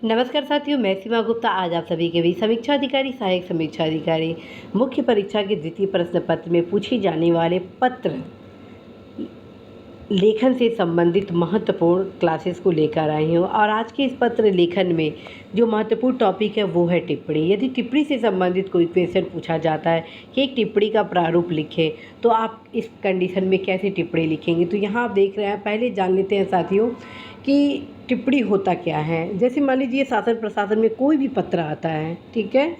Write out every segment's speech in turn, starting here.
नमस्कार साथियों, मैं सीमा गुप्ता आज आप सभी के बीच समीक्षा अधिकारी, सहायक समीक्षा अधिकारी, मुख्य परीक्षा के द्वितीय प्रश्न पत्र में पूछे जाने वाले पत्र लेखन से संबंधित महत्वपूर्ण क्लासेस को लेकर आई हूँ। और आज के इस पत्र लेखन में जो महत्वपूर्ण टॉपिक है वो है टिप्पणी। यदि टिप्पणी से संबंधित कोई क्वेश्चन पूछा जाता है कि एक टिप्पणी का प्रारूप लिखें, तो आप इस कंडीशन में कैसे टिप्पणी लिखेंगे। तो यहाँ आप देख रहे हैं, पहले जान लेते हैं साथियों कि टिप्पणी होता क्या है। जैसे मान लीजिए शासन प्रशासन में कोई भी पत्र आता है, ठीक है,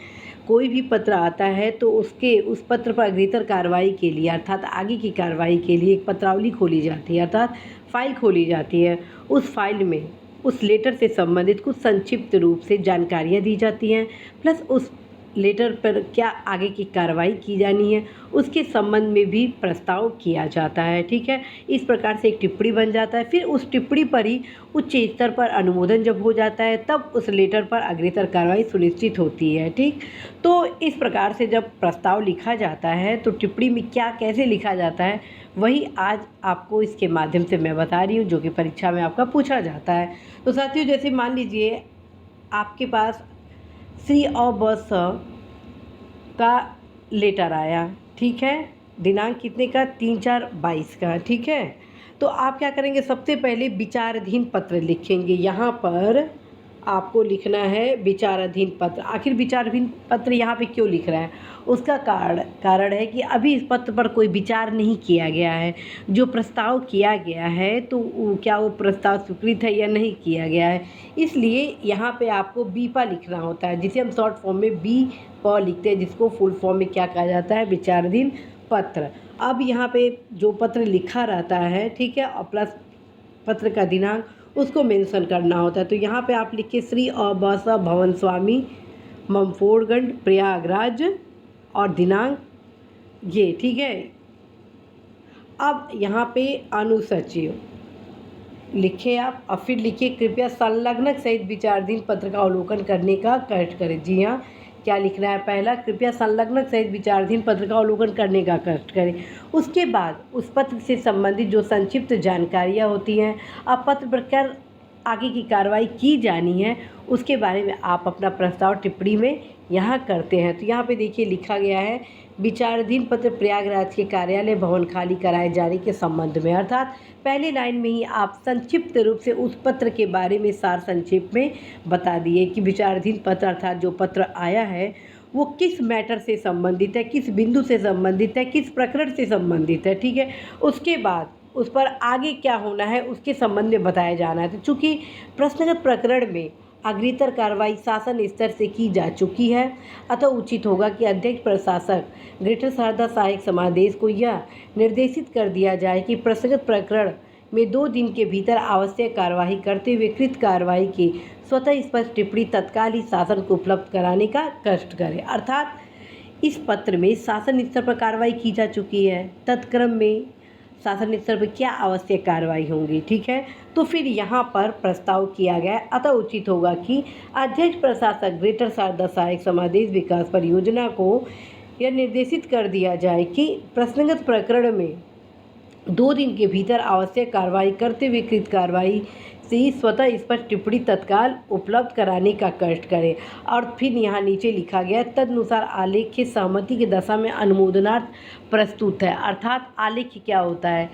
कोई भी पत्र आता है तो उस पत्र पर अग्रेतर कार्रवाई के लिए अर्थात आगे की कार्रवाई के लिए एक पत्रावली खोली जाती है, अर्थात फाइल खोली जाती है। उस फाइल में उस लेटर से संबंधित कुछ संक्षिप्त रूप से जानकारियाँ दी जाती हैं, प्लस उस लेटर पर क्या आगे की कार्रवाई की जानी है उसके संबंध में भी प्रस्ताव किया जाता है, ठीक है। इस प्रकार से एक टिप्पणी बन जाता है। फिर उस टिप्पणी पर ही उच्च स्तर पर अनुमोदन जब हो जाता है तब उस लेटर पर अग्रेतर कार्रवाई सुनिश्चित होती है, ठीक। तो इस प्रकार से जब प्रस्ताव लिखा जाता है तो टिप्पणी में क्या कैसे लिखा जाता है वही आज आपको इसके माध्यम से मैं बता रही हूँ, जो कि परीक्षा में आपका पूछा जाता है। तो साथियों, जैसे मान लीजिए आपके पास श्री ब का लेटर आया, ठीक है, दिनांक कितने का 3/4/22 का, ठीक है। तो आप क्या करेंगे, सबसे पहले विचाराधीन पत्र लिखेंगे। यहाँ पर आपको लिखना है विचाराधीन पत्र। आखिर विचाराधीन पत्र यहाँ पे क्यों लिख रहा है, उसका कारण है कि अभी इस पत्र पर कोई विचार नहीं किया गया है। जो प्रस्ताव किया गया है तो क्या वो प्रस्ताव स्वीकृत है या नहीं किया गया है, इसलिए यहाँ पे आपको बीपा लिखना होता है, जिसे हम शॉर्ट फॉर्म में प लिखते हैं, जिसको फुल फॉर्म में क्या कहा जाता है, विचाराधीन पत्र। अब यहाँ पे जो पत्र लिखा रहता है, ठीक है, और प्लस पत्र का दिनांक उसको मेंशन करना होता है। तो यहाँ पे आप लिखिए श्री ब भवन स्वामी ममफोड़गंज प्रयागराज और दिनांक ये, ठीक है। अब यहाँ पे अनुसचिव लिखे आप और फिर लिखिए कृपया संलग्नक सहित विचाराधीन पत्र का अवलोकन करने का कष्ट करें। जी हाँ, क्या लिखना है, पहला कृपया संलग्नक सहित विचाराधीन पत्र का अवलोकन करने का कष्ट करें। उसके बाद उस पत्र से संबंधित जो संक्षिप्त जानकारियाँ होती हैं, अब पत्र पर क्या आगे की कार्रवाई की जानी है उसके बारे में आप अपना प्रस्ताव टिप्पणी में यहाँ करते हैं। तो यहाँ पे देखिए लिखा गया है विचाराधीन पत्र प्रयागराज के कार्यालय भवन खाली कराए जाने के संबंध में, अर्थात पहले लाइन में ही आप संक्षिप्त रूप से उस पत्र के बारे में सार संक्षेप में बता दिए कि विचाराधीन पत्र अर्थात जो पत्र आया है वो किस मैटर से संबंधित है, किस बिंदु से संबंधित है, किस प्रकरण से संबंधित है, ठीक है। उसके बाद उस पर आगे क्या होना है उसके संबंध में बताया जाना है। तो चूँकि प्रश्नगत प्रकरण में अग्रेतर कार्रवाई शासन स्तर से की जा चुकी है, अतः उचित होगा कि अध्यक्ष प्रशासक ग्रेटर शारदा सहायक समादेश को यह निर्देशित कर दिया जाए कि प्रश्नगत प्रकरण में 2 दिन के भीतर आवश्यक कार्यवाही करते हुए कृत कार्रवाई की स्वतः स्पष्ट टिप्पणी तत्काल ही शासन को उपलब्ध कराने का कष्ट करें। अर्थात इस पत्र में शासन स्तर पर कार्रवाई की जा चुकी है, तत्क्रम में शासन स्तर पर क्या आवश्यक कार्रवाई होंगी, ठीक है। तो फिर यहाँ पर प्रस्ताव किया गया, अतः उचित होगा कि अध्यक्ष प्रशासक ग्रेटर शारदा सहायक समादेश विकास परियोजना को यह निर्देशित कर दिया जाए कि प्रश्नगत प्रकरण में 2 दिन के भीतर आवश्यक कार्रवाई करते हुए कृत कार्रवाई से स्वतः स्पष्ट टिप्पणी तत्काल उपलब्ध कराने का कष्ट करें। और फिर यहाँ नीचे लिखा गया तदनुसार आलेख की सहमति की दशा में अनुमोदनार्थ प्रस्तुत है। अर्थात आलेख क्या होता है,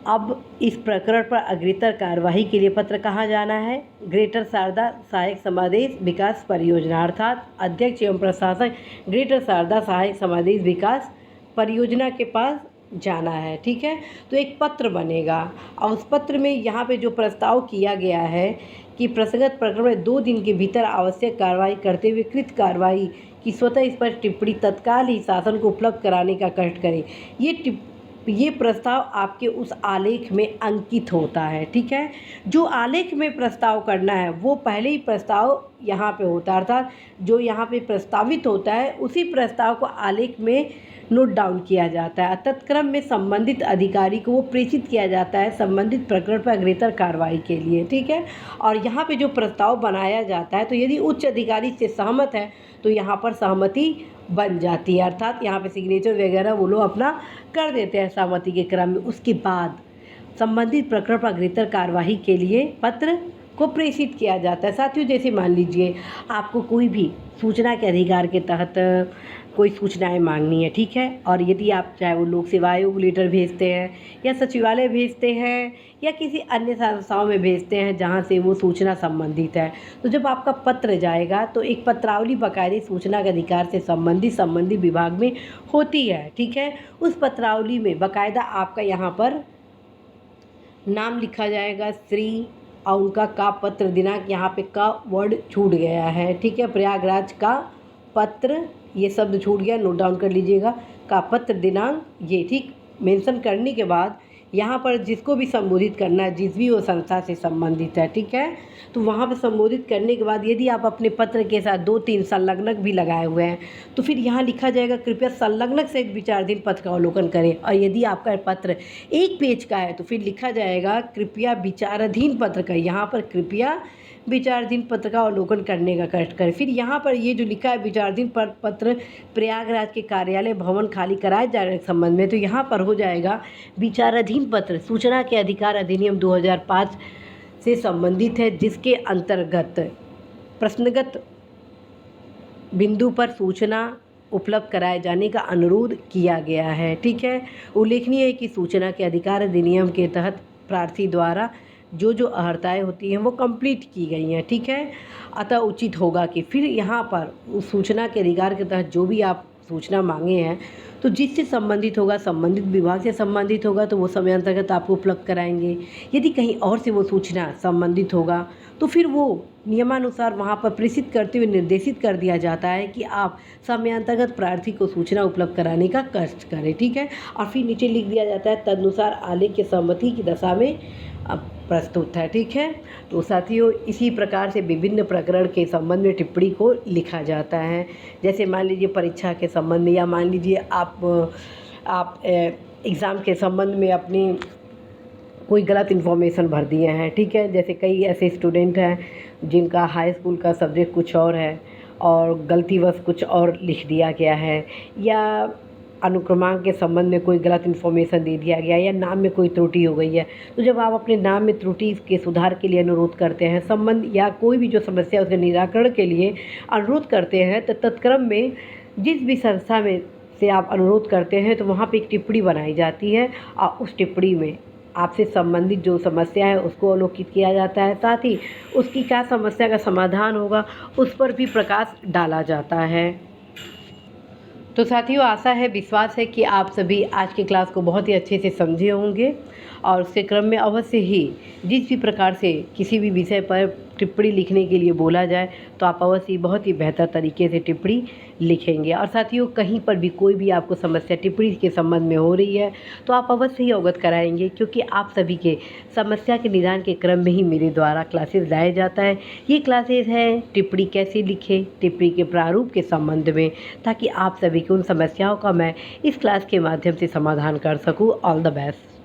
अब इस प्रकरण पर अग्रेतर कार्यवाही के लिए पत्र कहाँ जाना है, ग्रेटर शारदा सहायक समादेश विकास परियोजना, अर्थात अध्यक्ष एवं प्रशासक ग्रेटर शारदा सहायक समादेश विकास परियोजना के पास जाना है, ठीक है। तो एक पत्र बनेगा और उस पत्र में यहाँ पे जो प्रस्ताव किया गया है कि प्रसंगत प्रकरण में 2 दिन के भीतर आवश्यक कार्रवाई करते हुए कृत कार्रवाई की स्वतः स्पष्ट टिप्पणी तत्काल ही शासन को उपलब्ध कराने का कष्ट करें। ये प्रस्ताव आपके उस आलेख में अंकित होता है, ठीक है। जो आलेख में प्रस्ताव करना है वो पहले ही प्रस्ताव यहाँ पे होता है, अर्थात जो यहाँ पे प्रस्तावित होता है उसी प्रस्ताव को आलेख में नोट डाउन किया जाता है। तत्क्रम में संबंधित अधिकारी को वो प्रेषित किया जाता है संबंधित प्रकरण पर अग्रेतर कार्रवाई के लिए, ठीक है। और यहाँ पे जो प्रस्ताव बनाया जाता है तो यदि उच्च अधिकारी से सहमत है तो यहाँ पर सहमति बन जाती है, अर्थात यहाँ पे सिग्नेचर वगैरह वो लोग अपना कर देते हैं सहमति के क्रम में। उसके बाद संबंधित प्रकरण पर अग्रेतर कार्यवाही के लिए पत्र को प्रेषित किया जाता है। साथियों, जैसे मान लीजिए आपको कोई भी सूचना के अधिकार के तहत कोई सूचनाएं मांगनी है, ठीक है, और यदि आप चाहे वो लोक सेवा आयोग लेटर भेजते हैं या सचिवालय भेजते हैं या किसी अन्य संस्थाओं में भेजते हैं जहां से वो सूचना संबंधित है, तो जब आपका पत्र जाएगा तो एक पत्रावली बाकायदे सूचना के अधिकार से संबंधित विभाग में होती है, ठीक है। उस पत्रावली में बाकायदा आपका यहाँ पर नाम लिखा जाएगा, श्री, और उनका का पत्र दिनांक, यहाँ पे का वर्ड छूट गया है, ठीक है, प्रयागराज का पत्र, ये शब्द छूट गया, नोट डाउन कर लीजिएगा, का पत्र दिनांक, ये ठीक मेंशन करने के बाद यहाँ पर जिसको भी संबोधित करना है, जिस भी वो संस्था से संबंधित है, ठीक है, तो वहाँ पे संबोधित करने के बाद यदि आप अपने पत्र के साथ 2-3 संलग्नक भी लगाए हुए हैं तो फिर यहाँ लिखा जाएगा, कृपया संलग्नक से विचाराधीन पत्र का अवलोकन करें। और यदि आपका पत्र 1 पेज का है तो फिर लिखा जाएगा, कृपया विचाराधीन पत्र का, यहाँ पर कृपया विचाराधीन पत्र का अवलोकन करने का कष्ट करें। फिर यहाँ पर ये जो लिखा है विचाराधीन पत्र प्रयागराज के कार्यालय भवन खाली कराए जाने के संबंध में, तो यहाँ पर हो जाएगा विचाराधीन पत्र सूचना के अधिकार अधिनियम 2005 से संबंधित है, जिसके अंतर्गत प्रश्नगत बिंदु पर सूचना उपलब्ध कराए जाने का अनुरोध किया गया है, ठीक है। उल्लेखनीय है कि सूचना के अधिकार अधिनियम के तहत प्रार्थी द्वारा जो अर्हताएँ होती हैं वो कंप्लीट की गई हैं, ठीक है। अतः उचित होगा कि फिर यहाँ पर उस सूचना के अधिकार के तहत जो भी आप सूचना मांगे हैं तो जिससे संबंधित होगा, संबंधित विभाग से संबंधित होगा तो वो समय अंतर्गत आपको उपलब्ध कराएंगे। यदि कहीं और से वो सूचना संबंधित होगा तो फिर वो नियमानुसार वहाँ पर प्रेषित करते हुए निर्देशित कर दिया जाता है कि आप समयांतर्गत प्रार्थी को सूचना उपलब्ध कराने का कष्ट करें, ठीक है। और फिर नीचे लिख दिया जाता है, तदनुसार आलेख के सहमति की दशा में प्रस्तुत है, ठीक है। तो साथियों, इसी प्रकार से विभिन्न प्रकरण के संबंध में टिप्पणी को लिखा जाता है। जैसे मान लीजिए परीक्षा के संबंध में, या मान लीजिए आप एग्ज़ाम के संबंध में अपनी कोई गलत इन्फॉर्मेशन भर दिए हैं, ठीक है। जैसे कई ऐसे स्टूडेंट हैं जिनका हाई स्कूल का सब्जेक्ट कुछ और है और गलतीवश कुछ और लिख दिया गया है, या अनुक्रमांक के संबंध में कोई गलत इन्फॉर्मेशन दे दिया गया, या नाम में कोई त्रुटि हो गई है, तो जब आप अपने नाम में त्रुटि के सुधार के लिए अनुरोध करते हैं, संबंध या कोई भी जो समस्या उसके निराकरण के लिए अनुरोध करते हैं, तो तत्क्रम में जिस भी संस्था में से आप अनुरोध करते हैं तो वहाँ पे एक टिप्पणी बनाई जाती है और उस टिप्पणी में आपसे संबंधित जो समस्या है उसको अवलोकित किया जाता है, साथ ही उसकी क्या समस्या का समाधान होगा उस पर भी प्रकाश डाला जाता है। तो साथियों, आशा है, विश्वास है कि आप सभी आज की क्लास को बहुत ही अच्छे से समझे होंगे और उसके क्रम में अवश्य ही जिस भी प्रकार से किसी भी विषय पर टिप्पणी लिखने के लिए बोला जाए तो आप अवश्य ही बहुत ही बेहतर तरीके से टिप्पणी लिखेंगे। और साथियों, कहीं पर भी कोई भी आपको समस्या टिप्पणी के संबंध में हो रही है तो आप अवश्य ही अवगत कराएंगे, क्योंकि आप सभी के समस्या के निदान के क्रम में ही मेरे द्वारा क्लासेस लाया जाता है। ये क्लासेस हैं टिप्पणी कैसे लिखें, टिप्पणी के प्रारूप के संबंध में, ताकि आप सभी की उन समस्याओं का मैं इस क्लास के माध्यम से समाधान कर सकूँ। All the best.